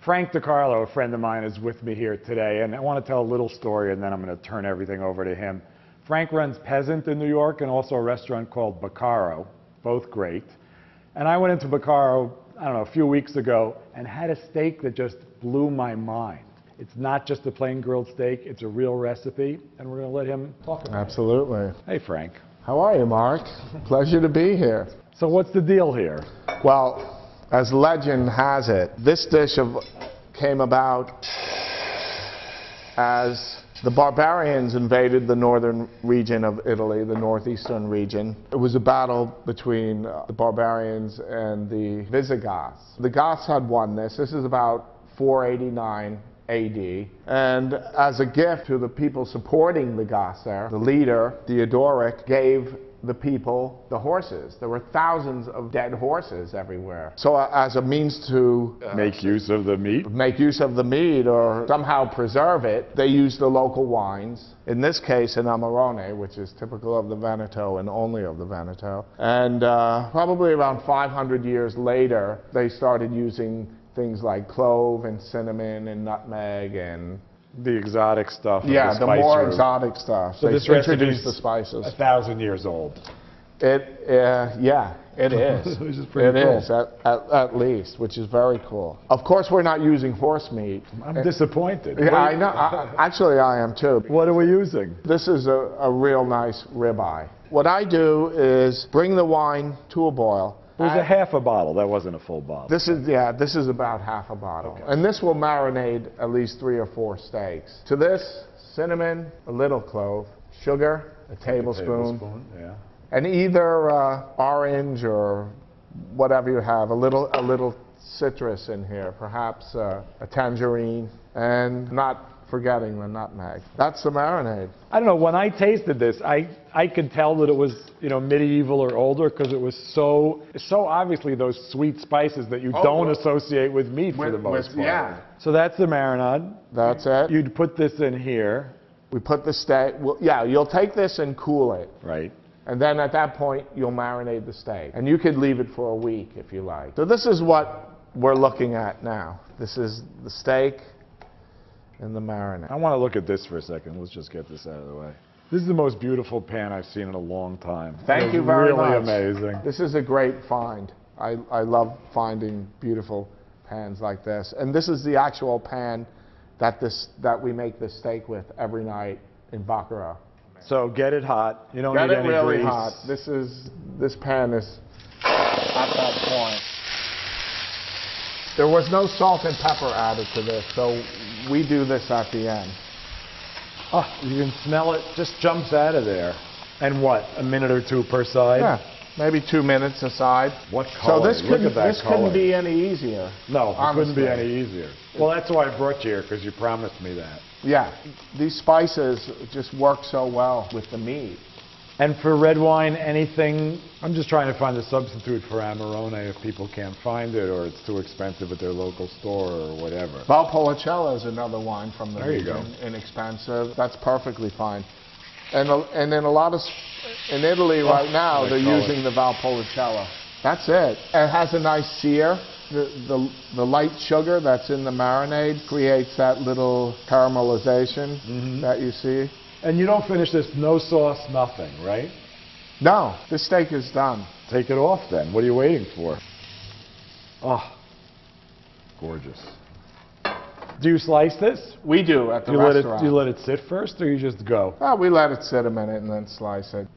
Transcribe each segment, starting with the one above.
Frank De Carlo, a friend of mine, is with me here today, and I want to tell a little story, and then I'm going to turn everything over to him. Frank runs Peasant in New York and also a restaurant called Baccaro, both great. And I went into Baccaro, I don't know, a few weeks ago, and had a steak that just blew my mind. It's not just a plain grilled steak, it's a real recipe, and we're going to let him talk about it. Absolutely. Hey, Frank. How are you, Mark? Pleasure to be here. So what's the deal here? Well, as legend has it, this dish came about as the barbarians invaded the northern region of Italy, the northeastern region. It was a battle between the barbarians and the Visigoths. The Goths had won this. This is about 489 AD. And as a gift to the people supporting the Goths there, the leader, Theodoric, gave the people the horses. There were thousands of dead horses everywhere. So as a means to make use of the meat? Make use of the meat or somehow preserve it, they used the local wines. In this case, an Amarone, which is typical of the Veneto and only of the Veneto. And probably around 500 years later, they started using things like clove and cinnamon and nutmeg and the exotic stuff. Yeah, the more route. Exotic stuff. So they this introduced the spices. 1,000 years old. Yeah, it is. Which is pretty cool. It is, at least, which is very cool. Of course, we're not using horse meat. I'm disappointed. Yeah, I know. Actually, I am too. What are we using? This is a real nice ribeye. What I do is bring the wine to a boil. It was a half a bottle. That wasn't a full bottle. This is about half a bottle. Okay. And this will marinate at least 3 or 4 steaks. To this, cinnamon, a little clove, sugar, a tablespoon. Yeah. And either orange or whatever you have, a little citrus in here, perhaps a tangerine, and not forgetting the nutmeg. That's the marinade. I don't know, when I tasted this, I could tell that it was, medieval or older because it was so obviously those sweet spices that you don't associate with meat for the most part. Yeah. So that's the marinade. That's it. You'd put this in here. We put the steak, you'll take this and cool it. Right. And then at that point, you'll marinate the steak. And you could leave it for a week if you like. So this is what we're looking at now. This is the steak and the marinade. I want to look at this for a second. Let's just get this out of the way. This is the most beautiful pan I've seen in a long time. Thank you very much. Really amazing. This is a great find. I love finding beautiful pans like this. And this is the actual pan that we make this steak with every night in Baccaro. So get it hot. You don't need any really grease. Hot. This pan is at that point. There was no salt and pepper added to this, so we do this at the end. Oh, you can smell it. Just jumps out of there. And what? A minute or 2 per side? Yeah, maybe 2 minutes aside. What color? So this couldn't be any easier. No, it couldn't be any easier. Well, that's why I brought you here, because you promised me that. Yeah, these spices just work so well with the meat. And for red wine, anything? I'm just trying to find a substitute for Amarone if people can't find it or it's too expensive at their local store or whatever. Valpolicella is another wine from the region. Inexpensive. That's perfectly fine. And in Italy right now, they're using the Valpolicella. That's it. It has a nice sear. The light sugar that's in the marinade creates that little caramelization that you see. And you don't finish this, no sauce, nothing, right? No, this steak is done. Take it off then. What are you waiting for? Oh, gorgeous. Do you slice this? We do at the restaurant. Do you let it sit first or you just go? Oh, we let it sit a minute and then slice it.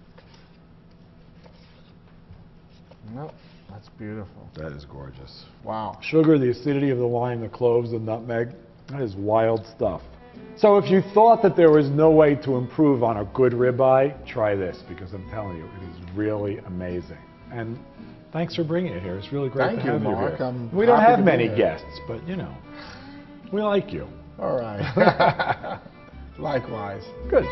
Nope. That's beautiful. That is gorgeous. Wow. Sugar, the acidity of the wine, the cloves, the nutmeg, that is wild stuff. So if you thought that there was no way to improve on a good ribeye, try this, because I'm telling you, it is really amazing. And thanks for bringing it here. It's really great to have you here. We don't have many guests, but we like you. All right. Likewise. Good.